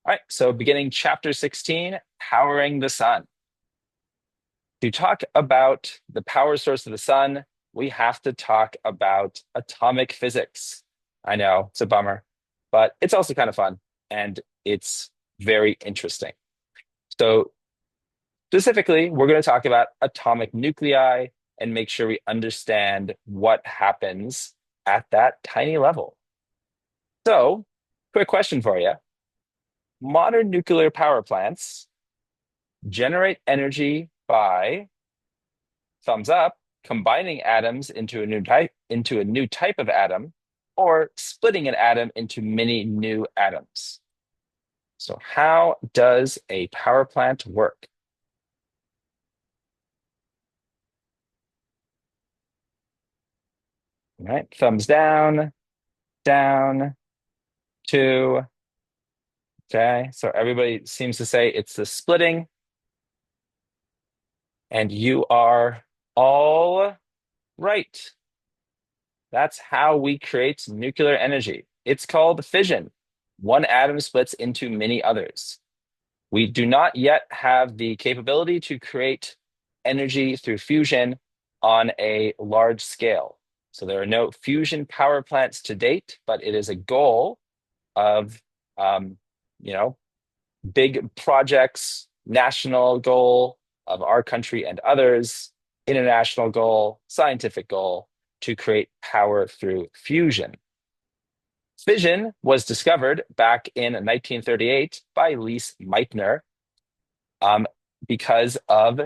All right, so beginning chapter 16, powering the sun. To talk about the power source of the sun, we have to talk about atomic physics. I know it's a bummer, but it's also kind of fun and it's very interesting. So, specifically, we're going to talk about atomic nuclei and make sure we understand what happens at that tiny level. So, quick question for you. Modern nuclear power plants generate energy by thumbs up, combining atoms into a new type of atom, or splitting an atom into many new atoms. So how does a power plant work? All right, thumbs down, down, two. Okay, so everybody seems to say it's the splitting, and you are all right. That's how we create nuclear energy. It's called fission. One atom splits into many others. We do not yet have the capability to create energy through fusion on a large scale. So there are no fusion power plants to date, but it is a goal of, um, you know, big projects, national goal of our country and others, international goal, scientific goal to create power through fusion. Fission was discovered back in 1938 by Lise Meitner um, because of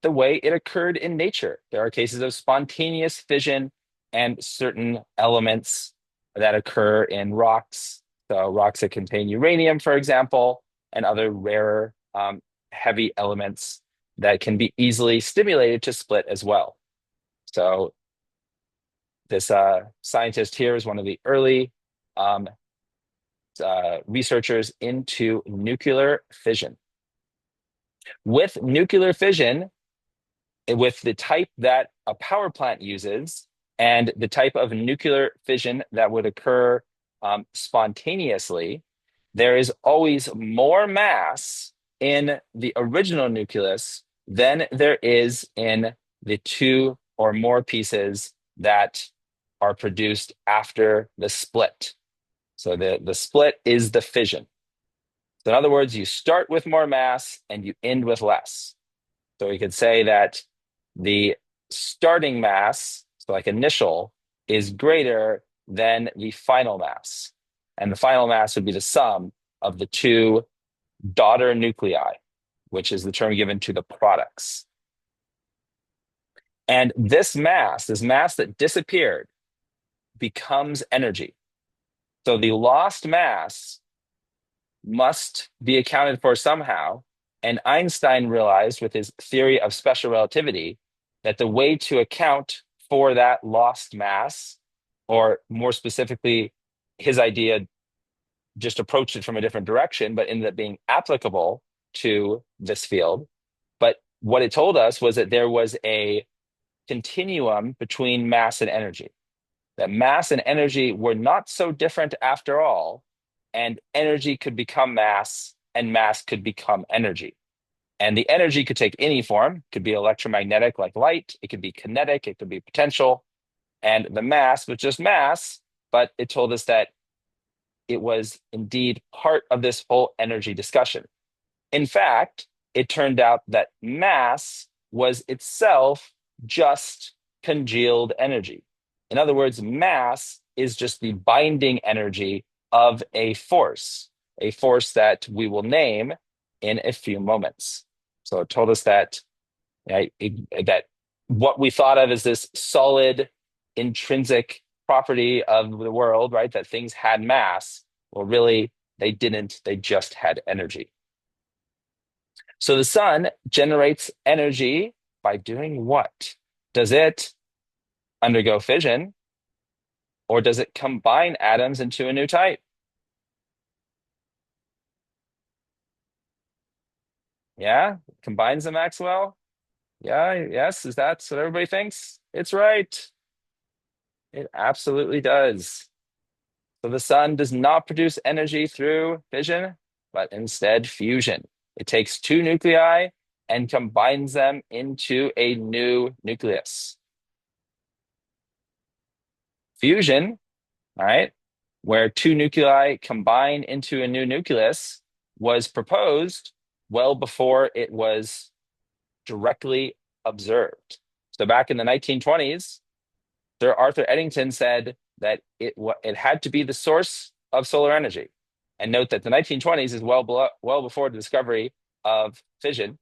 the way it occurred in nature. There are cases of spontaneous fission and certain elements that occur in rocks. So, rocks that contain uranium, for example, and other rarer heavy elements that can be easily stimulated to split as well. So, this scientist here is one of the early um, researchers into nuclear fission. With nuclear fission, with the type that a power plant uses and the type of nuclear fission that would occur spontaneously, there is always more mass in the original nucleus than there is in the two or more pieces that are produced after the split. So the split is the fission. So in other words, you start with more mass and you end with less. So we could say that the starting mass, so like initial, is greater than the final mass. And the final mass would be the sum of the two daughter nuclei, which is the term given to the products. And this mass that disappeared, becomes energy. So the lost mass must be accounted for somehow. And Einstein realized with his theory of special relativity that the way to account for that lost mass, or more specifically, his idea just approached it from a different direction, but ended up being applicable to this field. But what it told us was that there was a continuum between mass and energy, that mass and energy were not so different after all, and energy could become mass and mass could become energy. And the energy could take any form, it could be electromagnetic like light, it could be kinetic, it could be potential. And the mass was just mass, but it told us that it was indeed part of this whole energy discussion. In fact, it turned out that mass was itself just congealed energy. In other words, mass is just the binding energy of a force that we will name in a few moments. So it told us that, that what we thought of as this solid, intrinsic property of the world, right, that things had mass, well, really, they didn't. They just had energy. So the sun generates energy by doing what? Does it undergo fission, or does it combine atoms into a new type? Yeah, combines them, Maxwell? Yeah, yes, is that what everybody thinks? It's right. It absolutely does. So the sun does not produce energy through fission. but instead fusion. It takes two nuclei and combines them into a new nucleus. Fusion, all right, where two nuclei combine into a new nucleus, was proposed well before it was directly observed. So back in the 1920s, Sir Arthur Eddington said that it had to be the source of solar energy. And note that the 1920s is well before the discovery of fission.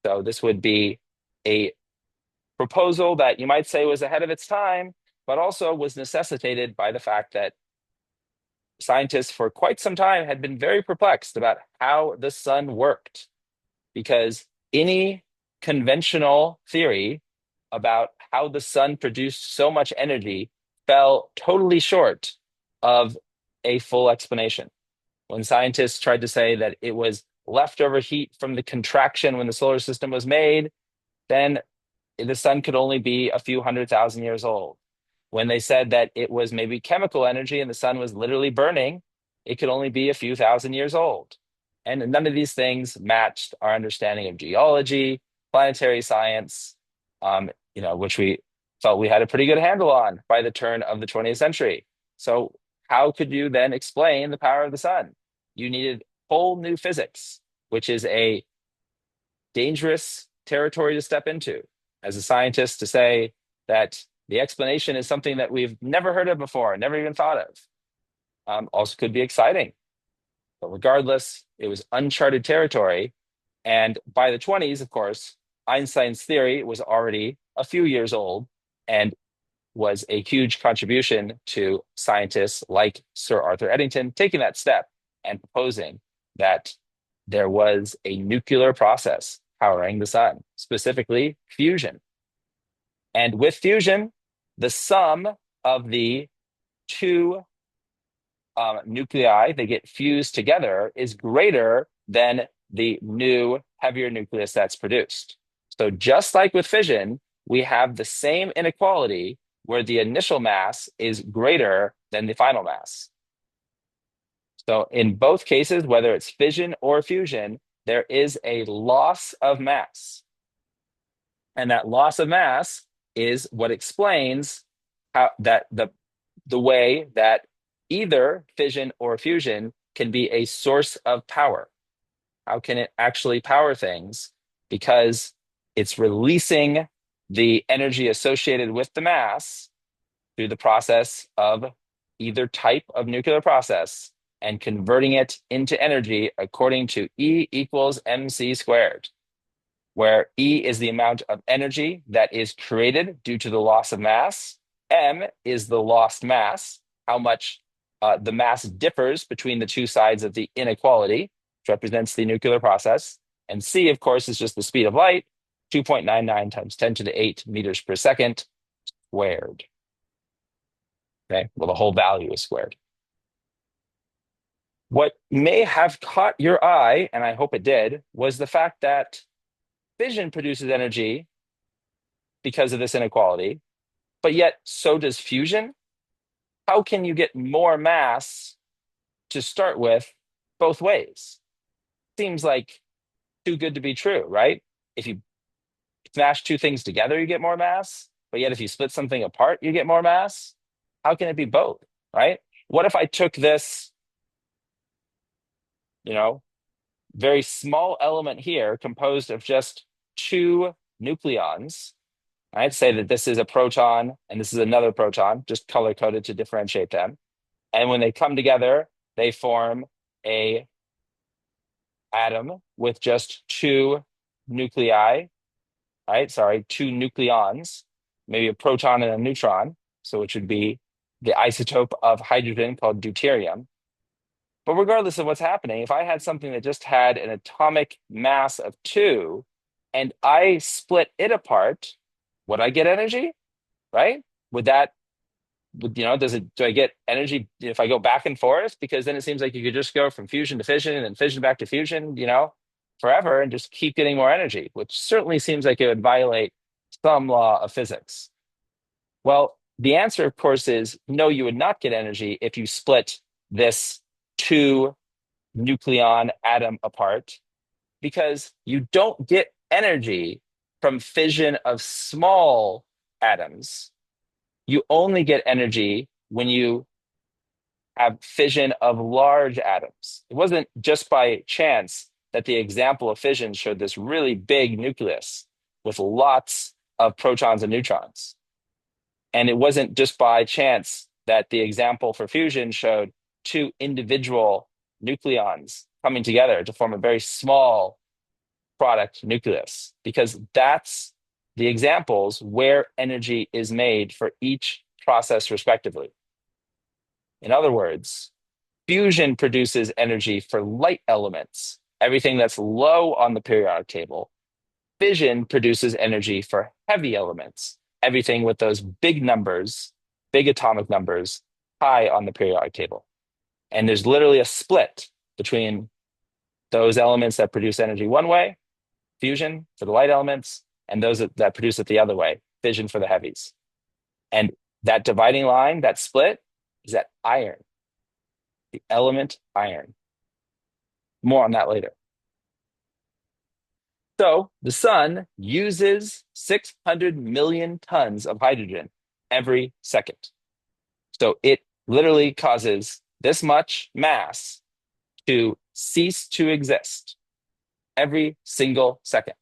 So this would be a proposal that you might say was ahead of its time, but also was necessitated by the fact that scientists for quite some time had been very perplexed about how the sun worked, because any conventional theory about how the sun produced so much energy fell totally short of a full explanation. When scientists tried to say that it was leftover heat from the contraction when the solar system was made, then the sun could only be a few 100,000 years old. When they said that it was maybe chemical energy and the sun was literally burning, it could only be a few thousand years old. And none of these things matched our understanding of geology, planetary science, which we felt we had a pretty good handle on by the turn of the 20th century. So how could you then explain the power of the sun? You needed whole new physics, which is a dangerous territory to step into as a scientist, to say that the explanation is something that we've never heard of before, never even thought of. Also could be exciting. But regardless, it was uncharted territory. And by the 20s, of course, Einstein's theory was already a few years old and was a huge contribution to scientists like Sir Arthur Eddington taking that step and proposing that there was a nuclear process powering the sun, specifically fusion. And with fusion, the sum of the two nuclei that get fused together is greater than the new heavier nucleus that's produced. So just like with fission, we have the same inequality where the initial mass is greater than the final mass. So in both cases, whether it's fission or fusion, there is a loss of mass. And that loss of mass is what explains how that the way that either fission or fusion can be a source of power. How can it actually power things? Because it's releasing the energy associated with the mass through the process of either type of nuclear process and converting it into energy according to E equals mc squared, where E is the amount of energy that is created due to the loss of mass, M is the lost mass, how much the mass differs between the two sides of the inequality, which represents the nuclear process, and C, of course, is just the speed of light, 2.99 times 10 to the 8 meters per second squared. Okay, well, the whole value is squared. What may have caught your eye, and I hope it did, was the fact that fission produces energy because of this inequality, but yet so does fusion. How can you get more mass to start with both ways? Seems like too good to be true, right? If you smash two things together, you get more mass, but yet if you split something apart, you get more mass. How can it be both, right? What if I took this, very small element here composed of just two nucleons? I'd say that this is a proton and this is another proton, just color coded to differentiate them. And when they come together, they form a atom with just two nuclei, right? Sorry, two nucleons, maybe a proton and a neutron. So which would be the isotope of hydrogen called deuterium. But regardless of what's happening, if I had something that just had an atomic mass of 2 and I split it apart, would I get energy? Right? Do I get energy if I go back and forth? Because then it seems like you could just go from fusion to fission and then fission back to fusion, forever and just keep getting more energy, which certainly seems like it would violate some law of physics. Well, the answer, of course, is no, you would not get energy if you split this two nucleon atom apart because you don't get energy from fission of small atoms. You only get energy when you have fission of large atoms. It wasn't just by chance that the example of fission showed this really big nucleus with lots of protons and neutrons. And it wasn't just by chance that the example for fusion showed two individual nucleons coming together to form a very small product nucleus, because that's the examples where energy is made for each process respectively. In other words, fusion produces energy for light elements, everything that's low on the periodic table. Fission produces energy for heavy elements, everything with those big numbers, big atomic numbers, high on the periodic table. And there's literally a split between those elements that produce energy one way, fusion for the light elements, and those that produce it the other way, fission for the heavies. And that dividing line, that split, is that iron, the element iron. More on that later. So the sun uses 600 million tons of hydrogen every second. So it literally causes this much mass to cease to exist every single second.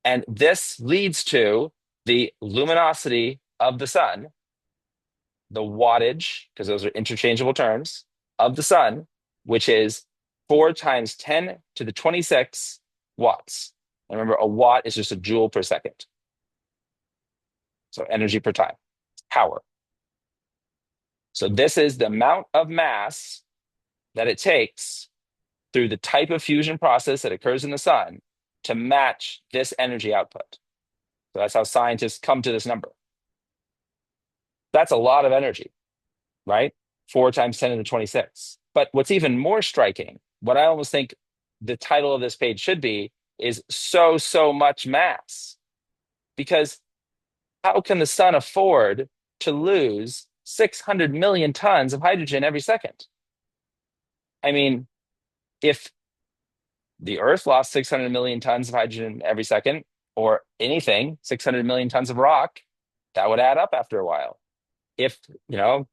And this leads to the luminosity of the sun, the wattage, because those are interchangeable terms, of the sun, which is 4 times 10 to the 26 watts. And remember, a watt is just a joule per second. So energy per time, power. So this is the amount of mass that it takes through the type of fusion process that occurs in the sun to match this energy output. So that's how scientists come to this number. That's a lot of energy, right? 4 times 10 to the 26. But what's even more striking, what I almost think the title of this page should be, is so much mass. Because how can the sun afford to lose 600 million tons of hydrogen every second? I mean, if the Earth lost 600 million tons of hydrogen every second, or anything, 600 million tons of rock, that would add up after a while. If, an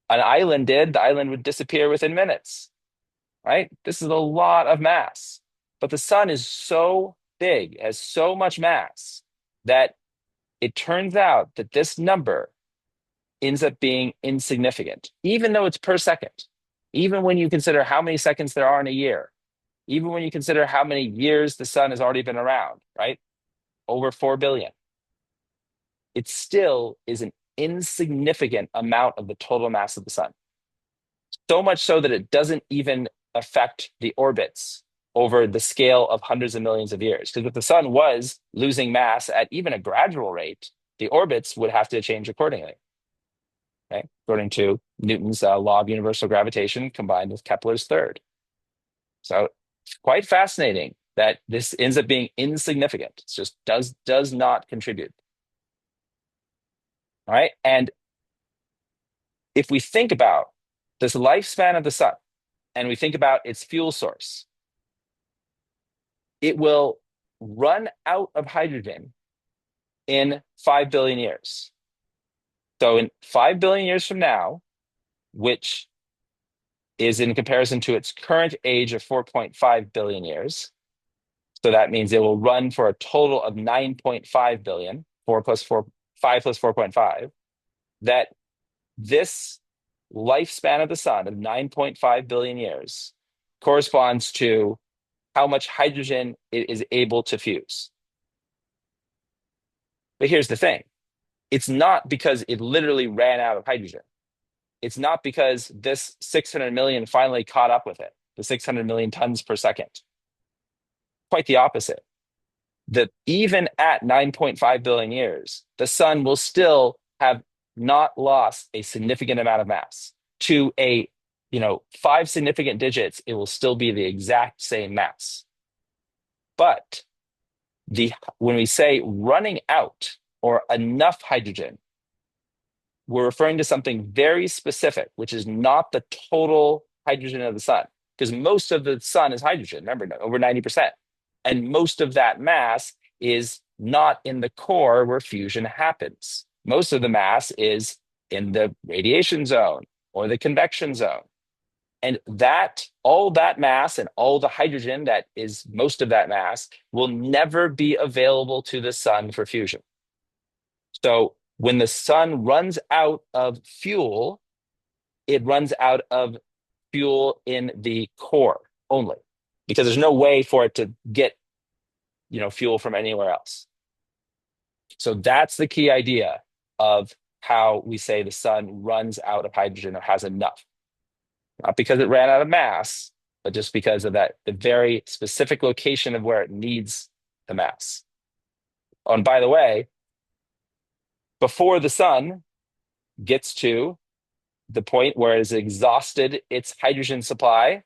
island did, the island would disappear within minutes, right? This is a lot of mass. But the sun is so big, has so much mass, that it turns out that this number ends up being insignificant, even though it's per second. Even when you consider how many seconds there are in a year, even when you consider how many years the sun has already been around, right? Over 4 billion. It still is an insignificant amount of the total mass of the sun. So much so that it doesn't even affect the orbits over the scale of hundreds of millions of years. Because if the sun was losing mass at even a gradual rate, the orbits would have to change accordingly. Okay? According to Newton's law of universal gravitation combined with Kepler's third. So it's quite fascinating that this ends up being insignificant. It just does not contribute. All right. And if we think about this lifespan of the sun and we think about its fuel source, it will run out of hydrogen in 5 billion years. So in 5 billion years from now, which is in comparison to its current age of 4.5 billion years. So that means it will run for a total of 9.5 billion, 4 plus 4, 5 plus 4.5, that this lifespan of the sun of 9.5 billion years corresponds to how much hydrogen it is able to fuse. But here's the thing. It's not because it literally ran out of hydrogen. It's not because this 600 million finally caught up with it, the 600 million tons per second. Quite the opposite. That even at 9.5 billion years, the sun will still have not lost a significant amount of mass. To 5 significant digits, it will still be the exact same mass. But when we say running out or enough hydrogen, we're referring to something very specific, which is not the total hydrogen of the sun. because most of the sun is hydrogen, remember, over 90%. And most of that mass is not in the core where fusion happens. Most of the mass is in the radiation zone or the convection zone. And that all that mass and all the hydrogen that is most of that mass will never be available to the sun for fusion. So when the sun runs out of fuel, it runs out of fuel in the core only, because there's no way for it to get, fuel from anywhere else. So that's the key idea of how we say the sun runs out of hydrogen or has enough. Not because it ran out of mass, but just because of the very specific location of where it needs the mass. Oh, and by the way, before the sun gets to the point where it has exhausted its hydrogen supply,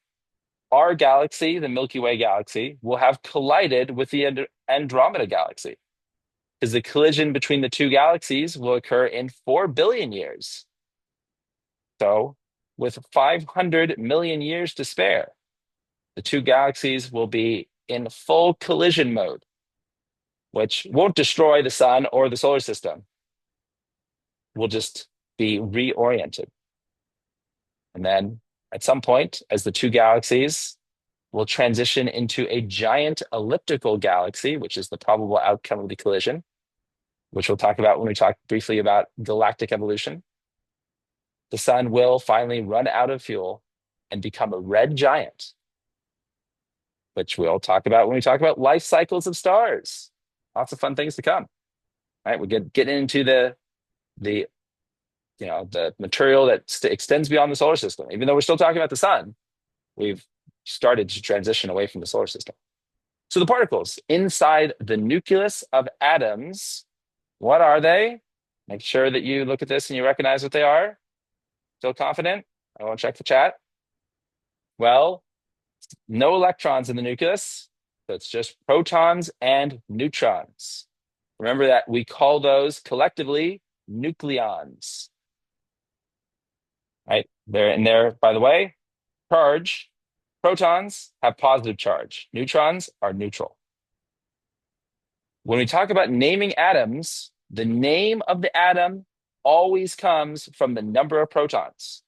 our galaxy, the Milky Way galaxy, will have collided with the Andromeda galaxy, because the collision between the two galaxies will occur in 4 billion years. So, with 500 million years to spare, the two galaxies will be in full collision mode, which won't destroy the sun or the solar system. Will just be reoriented. And then at some point, as the two galaxies will transition into a giant elliptical galaxy, which is the probable outcome of the collision, which we'll talk about when we talk briefly about galactic evolution, the sun will finally run out of fuel and become a red giant, which we'll talk about when we talk about life cycles of stars. Lots of fun things to come. All right, we get into the material that extends beyond the solar system. Even though we're still talking about the sun, we've started to transition away from the solar system. So the particles inside the nucleus of atoms, what are they? Make sure that you look at this and you recognize what they are. Still confident? I won't check the chat. Well, no electrons in the nucleus. So it's just protons and neutrons. Remember that we call those collectively nucleons. Right? They're in there, by the way, charge. Protons have positive charge. Neutrons are neutral. When we talk about naming atoms, the name of the atom always comes from the number of protons.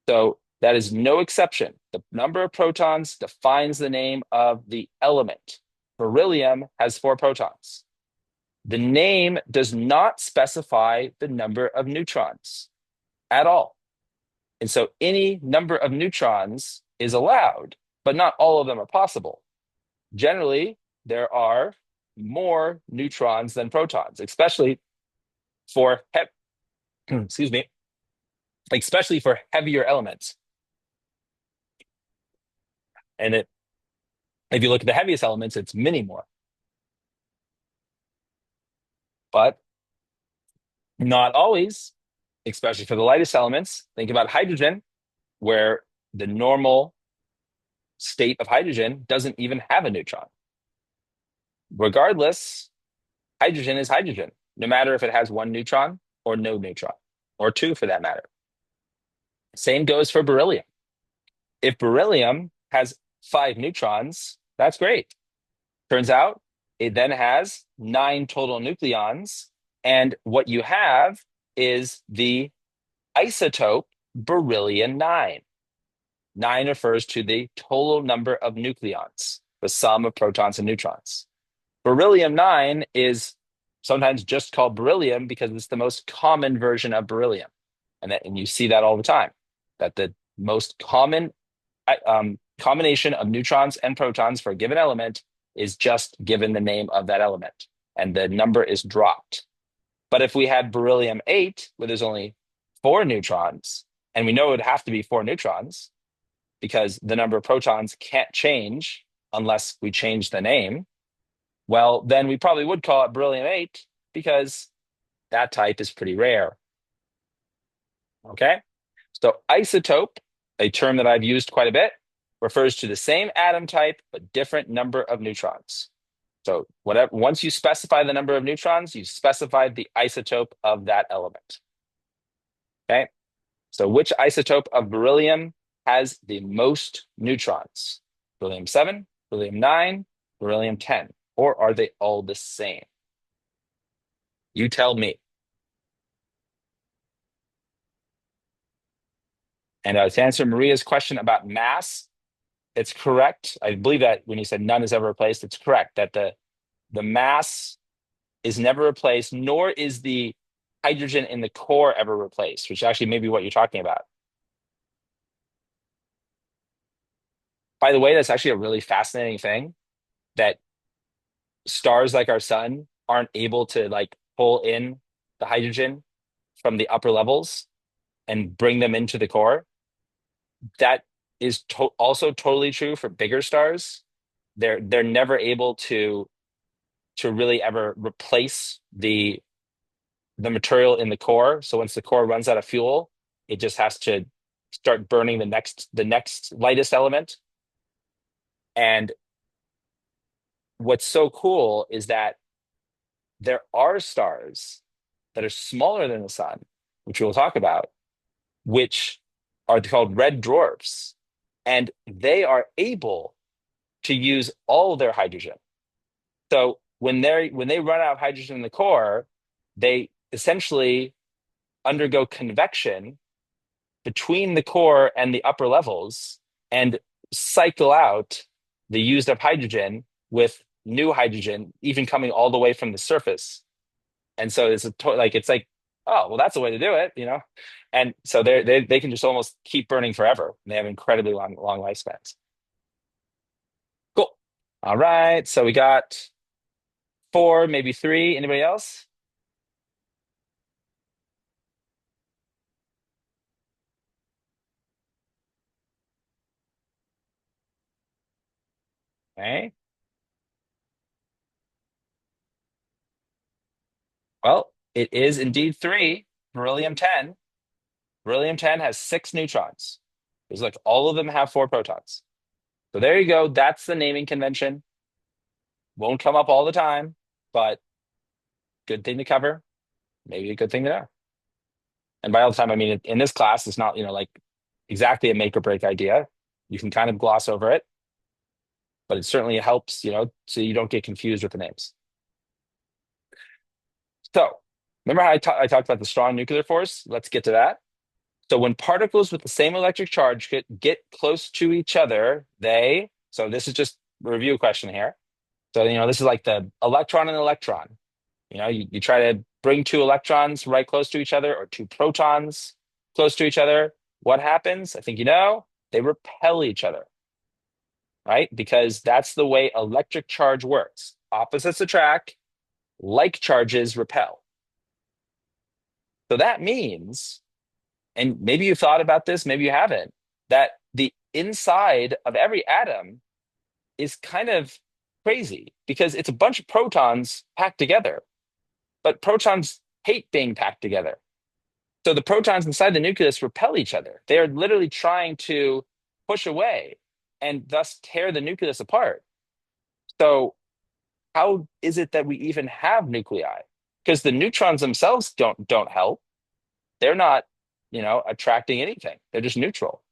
So that is no exception. The number of protons defines the name of the element. Beryllium has 4 protons. The name does not specify the number of neutrons at all. And so any number of neutrons is allowed, but not all of them are possible. Generally, there are more neutrons than protons, especially for especially for heavier elements. And if you look at the heaviest elements, it's many more. But not always, especially for the lightest elements. Think about hydrogen, where the normal state of hydrogen doesn't even have a neutron. Regardless, hydrogen is hydrogen, no matter if it has 1 neutron or no neutron, or 2 for that matter. Same goes for beryllium. If beryllium has 5 neutrons, that's great. Turns out it then has 9 total nucleons, and what you have is the isotope beryllium 9. 9 refers to the total number of nucleons, the sum of protons and neutrons. Beryllium 9 is sometimes just called beryllium because it's the most common version of beryllium. And you see that all the time, that the most common combination of neutrons and protons for a given element is just given the name of that element, and the number is dropped. But if we had beryllium 8, where there's only 4 neutrons, and we know it would have to be 4 neutrons because the number of protons can't change unless we change the name, well, then we probably would call it beryllium 8 because that type is pretty rare. Okay? So isotope, a term that I've used quite a bit, refers to the same atom type but different number of neutrons. So once you specify the number of neutrons, you specified the isotope of that element. Okay? So which isotope of beryllium has the most neutrons? Beryllium-7, beryllium-9, beryllium-10, or are they all the same? You tell me. And to answer Maria's question about mass, it's correct. I believe that when you said none is ever replaced, it's correct that the mass is never replaced, nor is the hydrogen in the core ever replaced, which actually may be what you're talking about. By the way, that's actually a really fascinating thing that stars like our sun aren't able to like pull in the hydrogen from the upper levels and bring them into the core. That is also totally true for bigger stars. They're never able to really ever replace the material in the core. So once the core runs out of fuel, it just has to start burning the next lightest element. And what's so cool is that there are stars that are smaller than the sun, which we'll talk about, which are called red dwarfs. And they are able to use all their hydrogen. So when they run out of hydrogen in the core, they essentially undergo convection between the core and the upper levels and cycle out the used up hydrogen with new hydrogen, even coming all the way from the surface. And so it's like, oh, well, that's the way to do it, you know? And so they can just almost keep burning forever. And they have incredibly long lifespans. Cool. All right. So we got four, maybe three. Anybody else? Okay. Well, it is indeed three. Beryllium-10. Beryllium-10 has six neutrons. It's like all of them have four protons. So there you go. That's the naming convention. Won't come up all the time, but good thing to cover. Maybe a good thing to know. And by all the time, I mean in this class, it's not, like exactly a make or break idea. You can kind of gloss over it, but it certainly helps, so you don't get confused with the names. So remember how I talked about the strong nuclear force? Let's get to that. So when particles with the same electric charge get close to each other, so this is just a review question here. So, this is like the electron and electron. You try to bring two electrons right close to each other or two protons close to each other. What happens? I think they repel each other, right? Because that's the way electric charge works. Opposites attract, like charges repel. So that means, and maybe you thought about this, maybe you haven't, that the inside of every atom is kind of crazy because it's a bunch of protons packed together, but protons hate being packed together. So the protons inside the nucleus repel each other. They are literally trying to push away and thus tear the nucleus apart. So how is it that we even have nuclei? Because the neutrons themselves don't help. They're not, attracting anything. They're just neutral.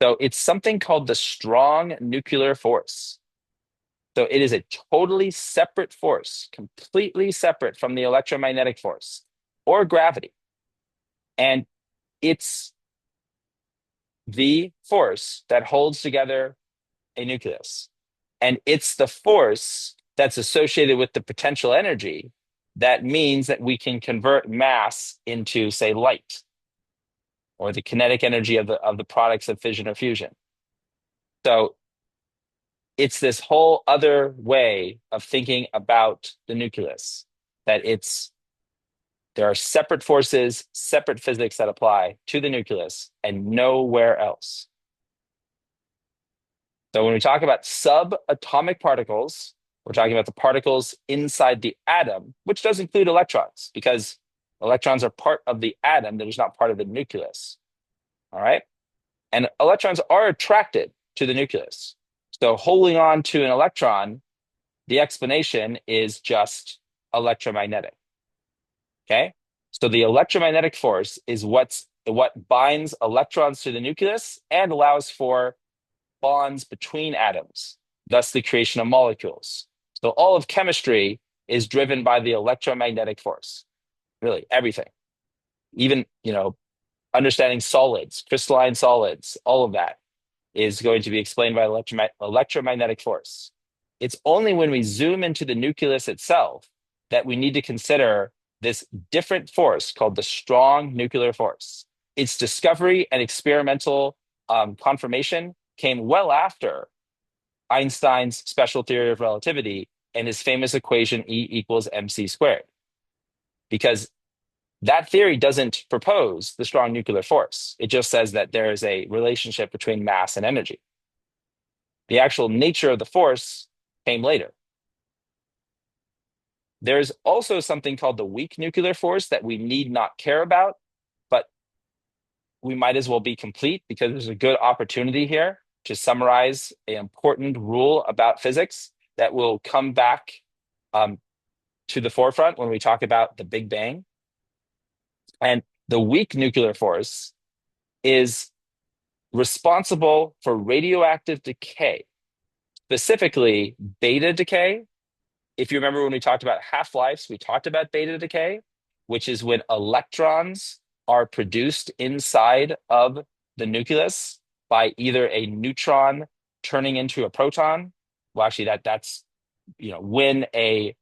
So it's something called the strong nuclear force. So it is a totally separate force, completely separate from the electromagnetic force or gravity. And it's the force that holds together a nucleus. And it's the force that's associated with the potential energy that means that we can convert mass into, say, light or the kinetic energy of the products of fission or fusion. So it's this whole other way of thinking about the nucleus, that there are separate forces, separate physics that apply to the nucleus and nowhere else. So when we talk about subatomic particles, we're talking about the particles inside the atom, which does include electrons, because electrons are part of the atom, they're just not part of the nucleus. All right? And electrons are attracted to the nucleus. So holding on to an electron, the explanation is just electromagnetic. Okay? So the electromagnetic force is what's what binds electrons to the nucleus and allows for bonds between atoms, thus the creation of molecules. So all of chemistry is driven by the electromagnetic force. Really, everything. Even, understanding solids, crystalline solids, all of that is going to be explained by electromagnetic force. It's only when we zoom into the nucleus itself that we need to consider this different force called the strong nuclear force. Its discovery and experimental confirmation came well after Einstein's special theory of relativity and his famous equation E equals mc squared. Because that theory doesn't propose the strong nuclear force. It just says that there is a relationship between mass and energy. The actual nature of the force came later. There's also something called the weak nuclear force that we need not care about, but we might as well be complete because there's a good opportunity here to summarize an important rule about physics that will come back to the forefront when we talk about the Big Bang. And the weak nuclear force is responsible for radioactive decay, specifically beta decay. If you remember when we talked about half-lives, we talked about beta decay, which is when electrons are produced inside of the nucleus by either a neutron turning into a proton. Well, actually, that's when a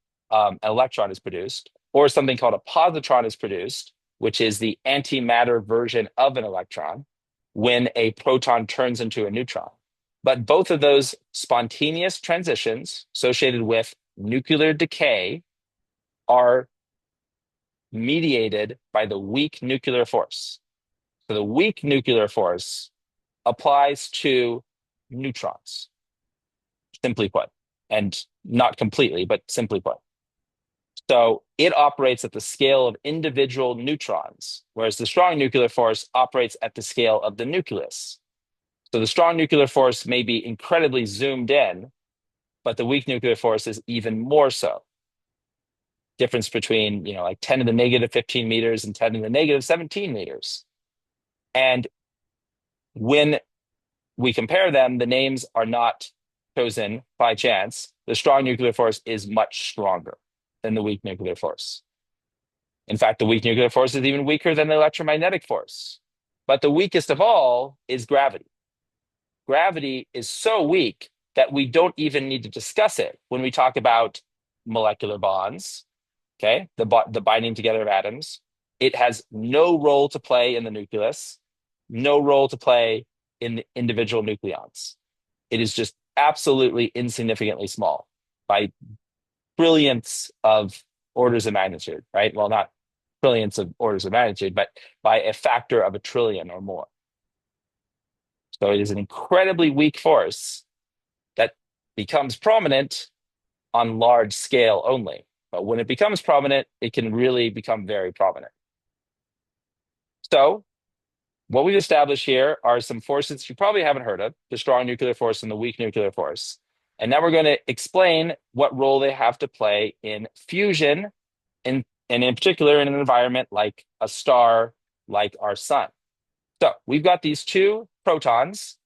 electron is produced, or something called a positron is produced, which is the antimatter version of an electron, when a proton turns into a neutron. But both of those spontaneous transitions associated with nuclear decay are mediated by the weak nuclear force. So the weak nuclear force applies to neutrons, simply put, and not completely, but simply put. So it operates at the scale of individual neutrons, whereas the strong nuclear force operates at the scale of the nucleus. So the strong nuclear force may be incredibly zoomed in, but the weak nuclear force is even more so. Difference between, like 10 to the negative 15 meters and 10 to the negative 17 meters. And when we compare them, the names are not chosen by chance. The strong nuclear force is much stronger than the weak nuclear force. In fact, the weak nuclear force is even weaker than the electromagnetic force. But the weakest of all is gravity. Gravity is so weak that we don't even need to discuss it when we talk about molecular bonds, okay, the binding together of atoms. It has no role to play in the nucleus, no role to play in the individual nucleons. It is just absolutely insignificantly small by brilliance of orders of magnitude, right? Well, not trillions of orders of magnitude, but by a factor of a trillion or more. So it is an incredibly weak force that becomes prominent on large scale only. But when it becomes prominent, it can really become very prominent. So what we've established here are some forces you probably haven't heard of, the strong nuclear force and the weak nuclear force. And now we're going to explain what role they have to play in fusion, and in particular in an environment like a star, like our sun. So we've got these two protons,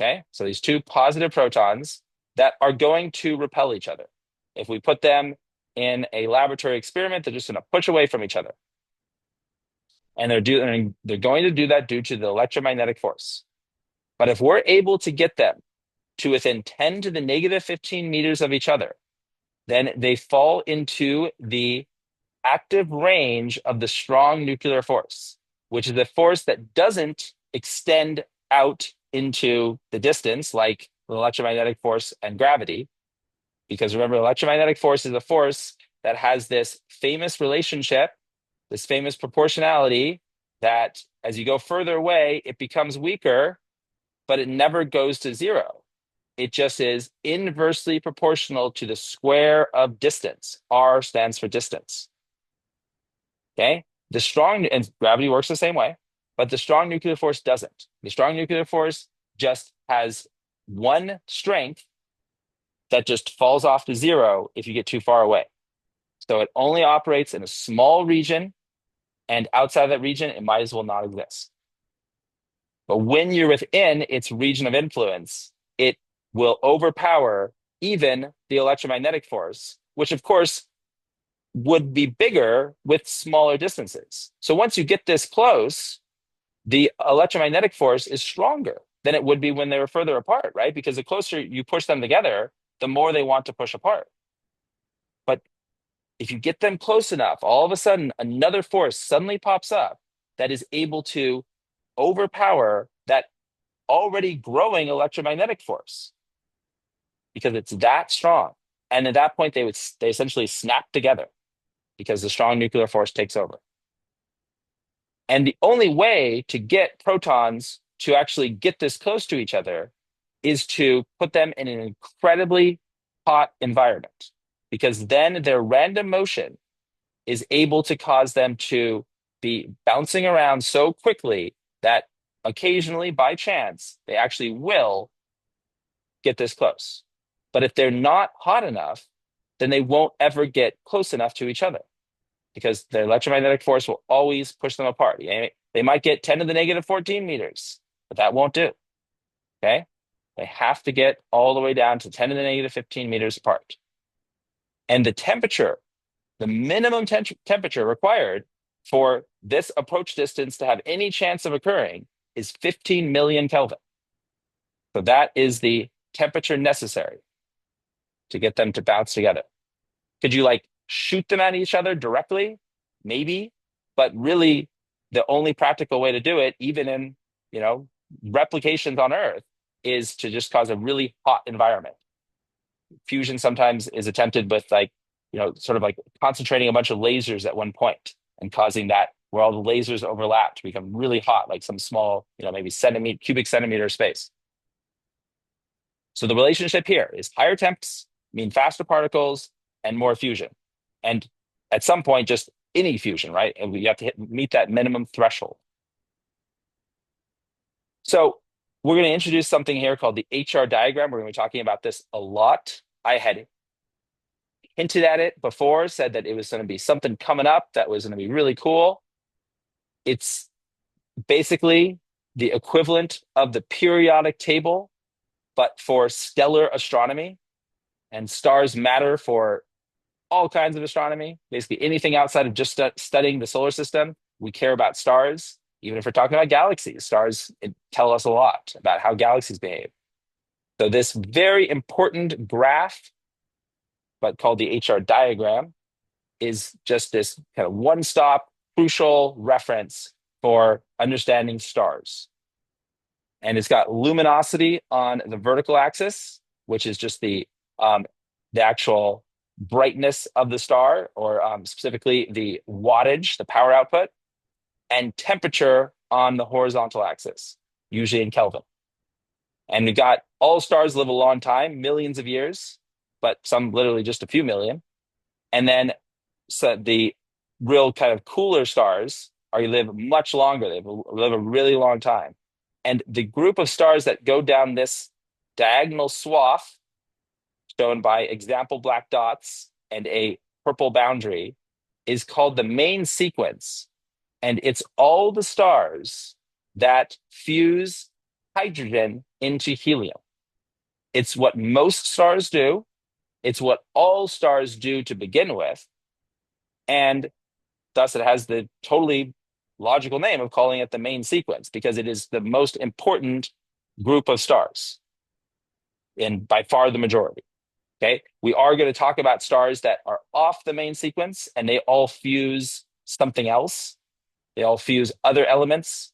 okay? So these two positive protons that are going to repel each other. If we put them in a laboratory experiment, they're just going to push away from each other. And they're going to do that due to the electromagnetic force. But if we're able to get them to within 10 to the negative 15 meters of each other, then they fall into the active range of the strong nuclear force, which is a force that doesn't extend out into the distance like the electromagnetic force and gravity. Because remember, electromagnetic force is a force that has this famous relationship, this famous proportionality, that as you go further away, it becomes weaker, but it never goes to zero. It just is inversely proportional to the square of distance. R stands for distance. Okay? The strong, and gravity works the same way, but the strong nuclear force doesn't. The strong nuclear force just has one strength that just falls off to zero if you get too far away. So it only operates in a small region And outside that region, it might as well not exist. But when you're within its region of influence, it will overpower even the electromagnetic force, which of course would be bigger with smaller distances. So once you get this close, the electromagnetic force is stronger than it would be when they were further apart, right? Because the closer you push them together, the more they want to push apart. But if you get them close enough, all of a sudden another force suddenly pops up that is able to overpower that already growing electromagnetic force because it's that strong. And at that point, they essentially snap together because the strong nuclear force takes over. And the only way to get protons to actually get this close to each other is to put them in an incredibly hot environment, because then their random motion is able to cause them to be bouncing around so quickly that occasionally, by chance, they actually will get this close. But if they're not hot enough, then they won't ever get close enough to each other because the electromagnetic force will always push them apart. They might get 10 to the negative 14 meters, but that won't do. Okay. They have to get all the way down to 10 to the negative 15 meters apart. And the temperature, the minimum temperature required for this approach distance to have any chance of occurring is 15 million Kelvin. So that is the temperature necessary to get them to bounce together. Could you like shoot them at each other directly? Maybe, but really the only practical way to do it, even in, replications on Earth, is to just cause a really hot environment. Fusion sometimes is attempted with sort of like concentrating a bunch of lasers at one point and causing that where all the lasers overlap to become really hot, like some small, maybe cubic centimeter space. So the relationship here is higher temps mean faster particles and more fusion. And at some point, just any fusion, right? And we have to meet that minimum threshold. So we're going to introduce something here called the HR diagram. We're going to be talking about this a lot. I had hinted at it before, said that it was going to be something coming up that was going to be really cool. It's basically the equivalent of the periodic table, but for stellar astronomy. And stars matter for all kinds of astronomy. Basically, anything outside of just studying the solar system, we care about stars. Even if we're talking about galaxies, stars tell us a lot about how galaxies behave. So this very important graph, but called the HR diagram, is just this kind of one-stop crucial reference for understanding stars. And it's got luminosity on the vertical axis, which is just the actual brightness of the star, or specifically the wattage, the power output, and temperature on the horizontal axis, usually in Kelvin. And we've got all stars live a long time, millions of years, but some literally just a few million. And then the real kind of cooler stars live much longer. They live a really long time. And the group of stars that go down this diagonal swath, shown by example black dots and a purple boundary, is called the main sequence. And it's all the stars that fuse hydrogen into helium. It's what most stars do. It's what all stars do to begin with. And thus it has the totally logical name of calling it the main sequence, because it is the most important group of stars, and by far the majority. Okay, we are going to talk about stars that are off the main sequence and they all fuse something else. They all fuse other elements,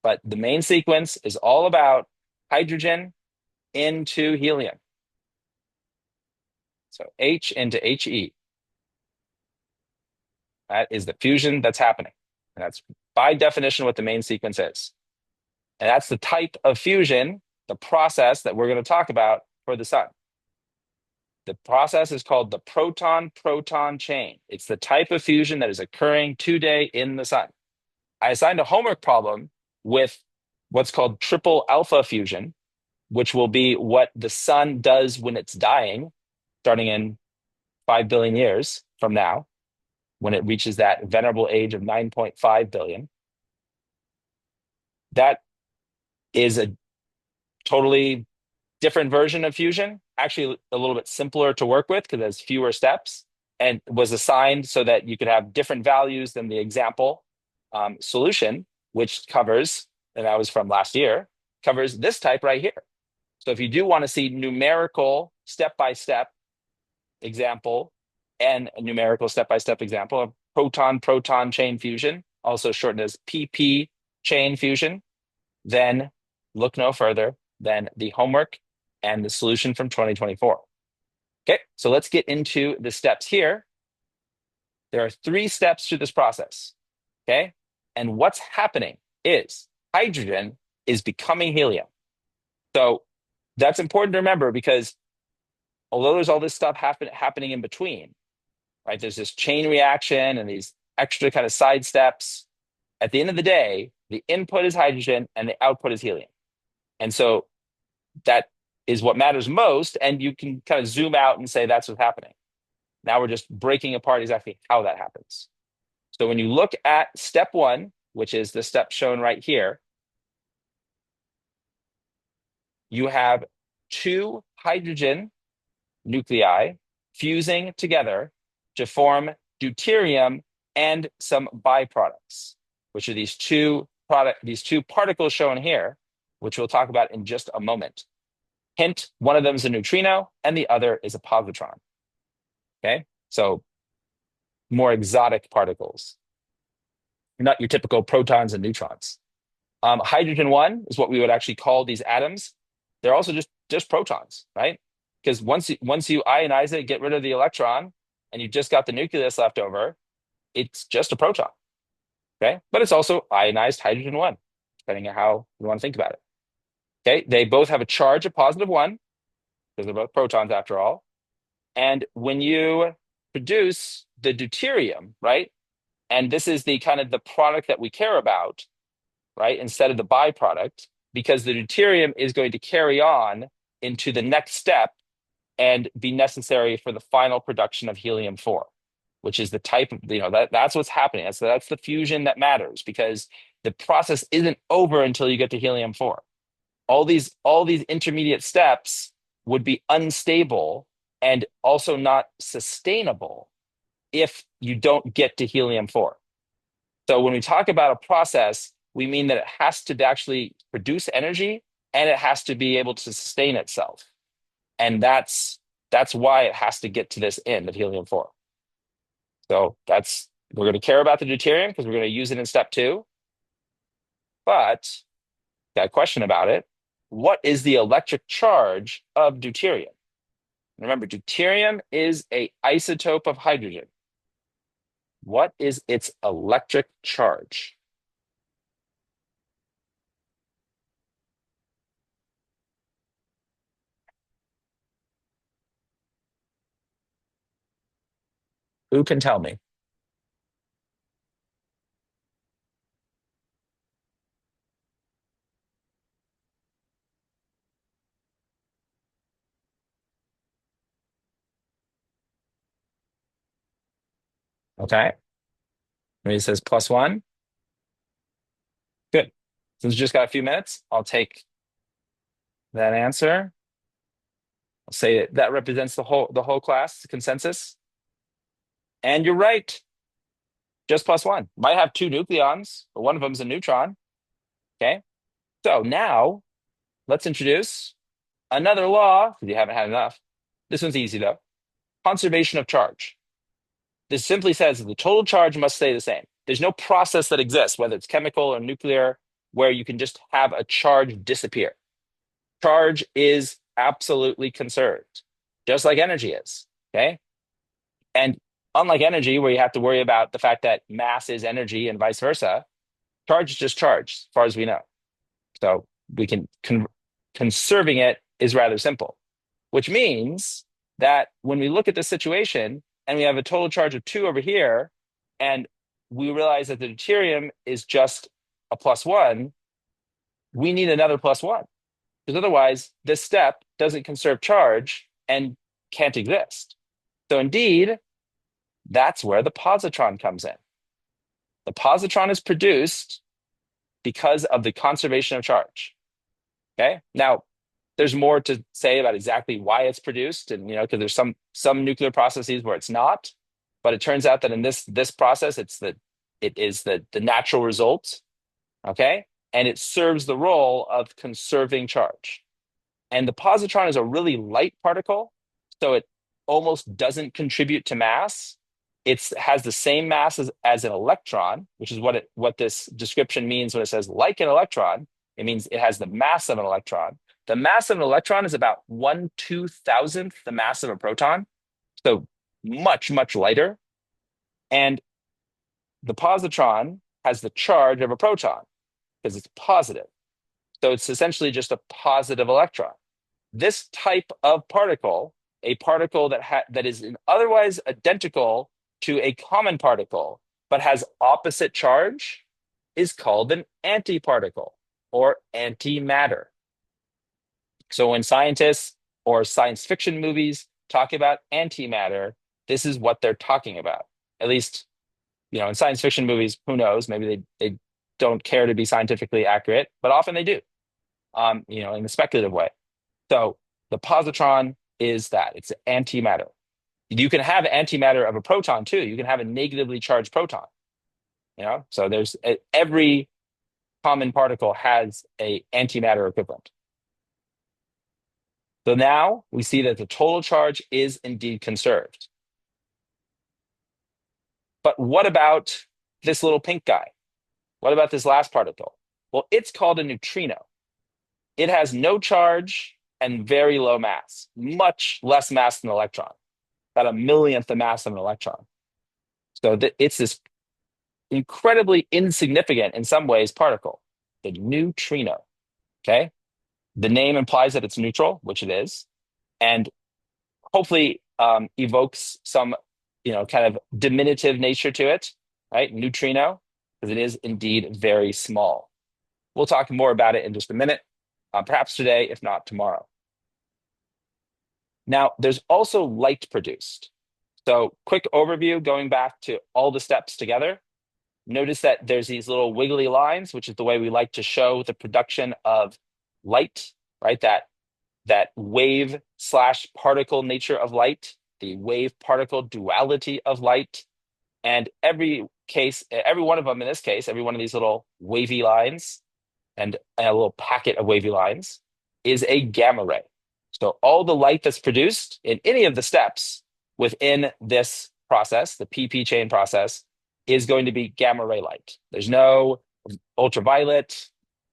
but the main sequence is all about hydrogen into helium. So H into He. That is the fusion that's happening. And that's by definition what the main sequence is. And that's the type of fusion, the process that we're going to talk about for the sun. The process is called the proton-proton chain. It's the type of fusion that is occurring today in the sun. I assigned a homework problem with what's called triple alpha fusion, which will be what the sun does when it's dying, starting in 5 billion years from now. when it reaches that venerable age of 9.5 billion. That is a totally different version of fusion, actually a little bit simpler to work with because it has fewer steps, and was assigned so that you could have different values than the example solution, which covers, and that was from last year, covers this type right here. So if you do want to see numerical step-by-step example and a numerical step-by-step example of proton-proton chain fusion, also shortened as PP chain fusion, then look no further than the homework and the solution from 2024. Okay, so let's get into the steps here. There are 3 steps to this process, okay? And what's happening is hydrogen is becoming helium. So that's important to remember because although there's all this stuff happening in between, right? There's this chain reaction and these extra kind of side steps. At the end of the day, the input is hydrogen and the output is helium. And so that is what matters most. And you can kind of zoom out and say that's what's happening. Now we're just breaking apart exactly how that happens. So when you look at step 1, which is the step shown right here, you have 2 hydrogen nuclei fusing together to form deuterium and some byproducts, which are these two particles shown here, which we'll talk about in just a moment. Hint, one of them is a neutrino and the other is a positron. Okay, so more exotic particles, not your typical protons and neutrons. Hydrogen 1 is what we would actually call these atoms. They're also just protons, right? Because once you ionize it, get rid of the electron, and you just got the nucleus left over, it's just a proton, okay? But it's also ionized hydrogen 1, depending on how you want to think about it. Okay, they both have a charge of positive 1, because they're both protons after all. And when you produce the deuterium, right? And this is the kind of the product that we care about, right? Instead of the byproduct, because the deuterium is going to carry on into the next step and be necessary for the final production of helium-4, which is the type of, that's what's happening. That's the fusion that matters, because the process isn't over until you get to helium-4. All these intermediate steps would be unstable and also not sustainable if you don't get to helium-4. So when we talk about a process, we mean that it has to actually produce energy and it has to be able to sustain itself. And that's why it has to get to this end of helium-4. So we're going to care about the deuterium because we're going to use it in step 2. But got a question about it. What is the electric charge of deuterium? Remember, deuterium is an isotope of hydrogen. What is its electric charge? Who can tell me? Okay. Maybe it says +1. Good. Since we just got a few minutes, I'll take that answer. I'll say that represents the whole class consensus. And you're right. Just +1. Might have 2 nucleons, but one of them is a neutron. Okay. So now let's introduce another law, because you haven't had enough. This one's easy though. Conservation of charge. This simply says that the total charge must stay the same. There's no process that exists, whether it's chemical or nuclear, where you can just have a charge disappear. Charge is absolutely conserved, just like energy is, okay? And unlike energy, where you have to worry about the fact that mass is energy and vice versa, charge is just charge, as far as we know. So we can conserving it is rather simple, which means that when we look at this situation and we have a total charge of 2 over here, and we realize that the deuterium is just a +1, we need another +1, because otherwise this step doesn't conserve charge and can't exist. So indeed, That's where the positron comes in. The positron is produced because of the conservation of charge. Okay. Now, there's more to say about exactly why it's produced, and because there's some nuclear processes where it's not, but it turns out that in this process, it is the natural result. Okay, and it serves the role of conserving charge. And the positron is a really light particle, so it almost doesn't contribute to mass. It has the same mass as an electron, which is what this description means when it says like an electron. It means it has the mass of an electron. The mass of an electron is about 1/2000th the mass of a proton, so much, much lighter. And the positron has the charge of a proton because it's positive. So it's essentially just a positive electron. This type of particle, a particle that is otherwise identical to a common particle, but has opposite charge, is called an antiparticle or antimatter. So when scientists or science fiction movies talk about antimatter, this is what they're talking about. At least, in science fiction movies, who knows? Maybe they don't care to be scientifically accurate, but often they do, in a speculative way. So the positron is that it's antimatter. You can have antimatter of a proton too. You can have a negatively charged proton. So there's every common particle has a antimatter equivalent. So now we see that the total charge is indeed conserved. But what about this little pink guy? What about this last particle? Well, it's called a neutrino. It has no charge and very low mass, much less mass than an electron, about a millionth the mass of an electron. So it's this incredibly insignificant, in some ways, particle, the neutrino. Okay, the name implies that it's neutral, which it is, and hopefully evokes some, kind of diminutive nature to it, right? Neutrino, because it is indeed very small. We'll talk more about it in just a minute, perhaps today, if not tomorrow. Now, there's also light produced. So quick overview, going back to all the steps together. Notice that there's these little wiggly lines, which is the way we like to show the production of light, right? That wave / particle nature of light, the wave particle duality of light. And every one of them in this case, every one of these little wavy lines and a little packet of wavy lines is a gamma ray. So all the light that's produced in any of the steps within this process, the PP chain process, is going to be gamma ray light. There's no ultraviolet,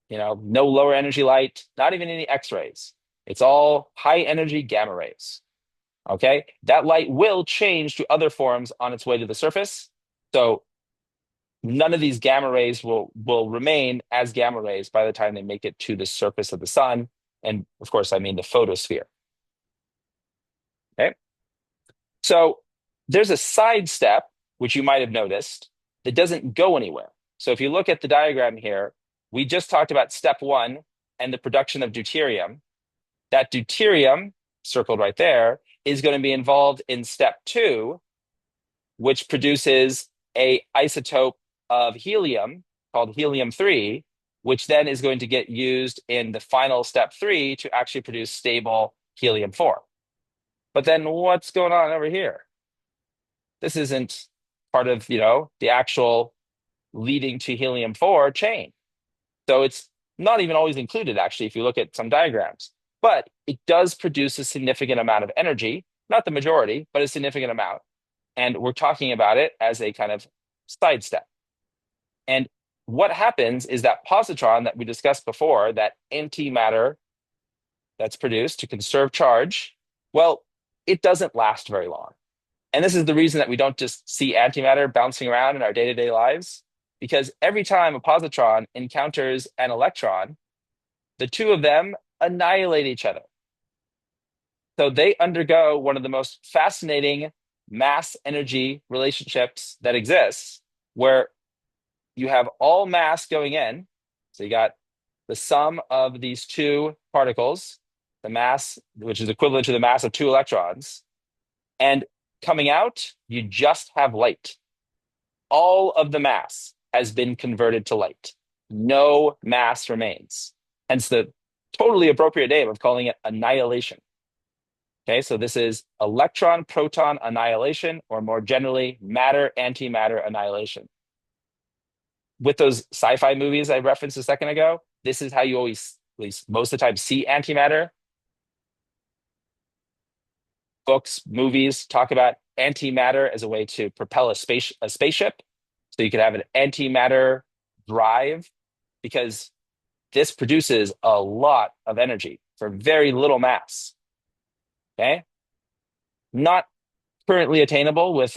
no lower energy light, not even any X-rays. It's all high energy gamma rays. Okay, that light will change to other forms on its way to the surface. So none of these gamma rays will remain as gamma rays by the time they make it to the surface of the sun. And of course, I mean the photosphere. Okay, so there's a side step, which you might have noticed, that doesn't go anywhere. So if you look at the diagram here, we just talked about step 1 and the production of deuterium. That deuterium, circled right there, is going to be involved in step 2, which produces a isotope of helium called helium-3, which then is going to get used in the final step 3 to actually produce stable helium-4. But then what's going on over here? This isn't part of, the actual leading to helium-4 chain. So it's not even always included, actually, if you look at some diagrams. But it does produce a significant amount of energy, not the majority, but a significant amount. And we're talking about it as a kind of side step. And what happens is that positron that we discussed before, that antimatter that's produced to conserve charge, well, it doesn't last very long. And this is the reason that we don't just see antimatter bouncing around in our day-to-day lives, because every time a positron encounters an electron, the two of them annihilate each other. So they undergo one of the most fascinating mass-energy relationships that exists, where you have all mass going in. So you got the sum of these two particles, the mass, which is equivalent to the mass of two electrons. And coming out, you just have light. All of the mass has been converted to light. No mass remains. Hence the totally appropriate name of calling it annihilation. Okay, so this is electron proton annihilation, or more generally, matter antimatter annihilation. With those sci-fi movies I referenced a second ago, this is how you always, at least most of the time, see antimatter. Books, movies talk about antimatter as a way to propel a spaceship. So you could have an antimatter drive because this produces a lot of energy for very little mass. Okay, not currently attainable with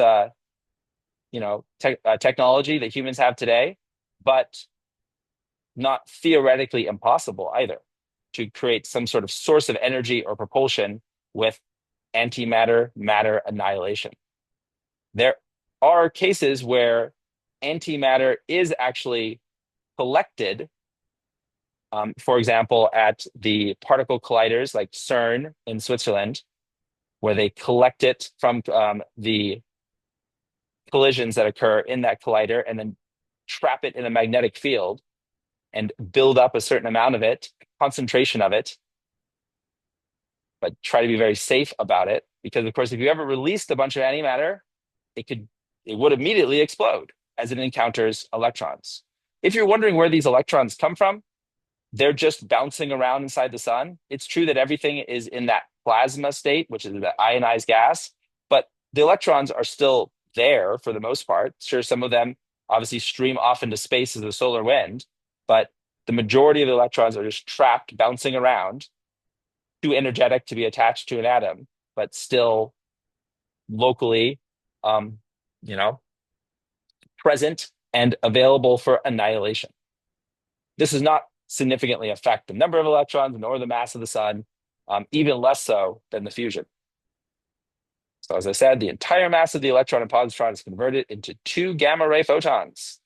technology that humans have today, but not theoretically impossible either to create some sort of source of energy or propulsion with antimatter matter annihilation. There are cases where antimatter is actually collected, for example, at the particle colliders like CERN in Switzerland, where they collect it from the collisions that occur in that collider and then trap it in a magnetic field and build up a certain amount of it, concentration of it, but try to be very safe about it. Because of course, if you ever released a bunch of antimatter, it would immediately explode as it encounters electrons. If you're wondering where these electrons come from, they're just bouncing around inside the sun. It's true that everything is in that plasma state, which is the ionized gas, but the electrons are still there for the most part. Sure, some of them obviously stream off into space as the solar wind, but the majority of the electrons are just trapped, bouncing around, too energetic to be attached to an atom, but still locally, um, you know, present and available for annihilation. This does not significantly affect the number of electrons nor the mass of the sun, even less so than the fusion. So as I said, the entire mass of the electron and positron is converted into 2 gamma ray photons.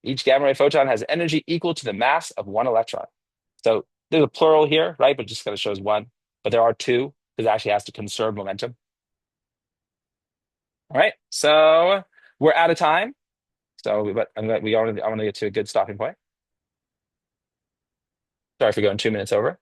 Each gamma ray photon has energy equal to the mass of 1 electron. So there's a plural here, right? But just kind of shows 1. But there are 2 because it actually has to conserve momentum. All right, so we're out of time. So, but I want to get to a good stopping point. Sorry for going 2 minutes over.